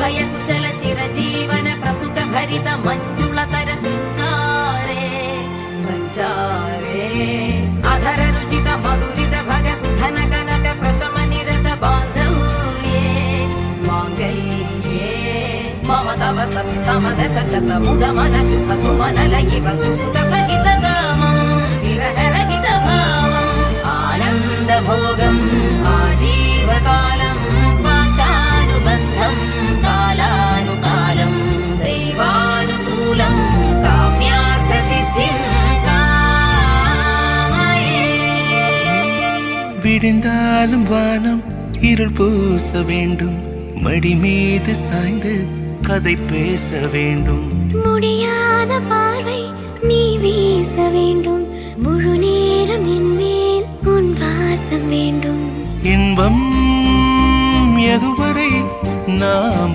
अभय कुशल चिरजीवन प्रसुख भरित मंजुलतर शृंगारे संचारे अधर रुचित मधुरित भग सुधन कनक प्रशम निरत बांधव्ये मांगल्ये मम तव सति समदश शत मुद मन शुभ सुमन लयिव सुसुत सहित कामं विरह रहित भावम् आनंद भोगम् आजीवकालम् पाशानुबन्धम् कालानुकालम् दैवानुकूलम् काम्यार्थ सिद्धिम् कामये விடிந்தாலும் வானம் இருள் பூச வேண்டும் மடி மீது சாய்ந்து கதை பேச வேண்டும் முடியாத பார்வை நீ வீச வேண்டும் முழு நேரம் என் மேல் உன் வாசம் வேண்டும் இன்பம் எதுவரை நாம்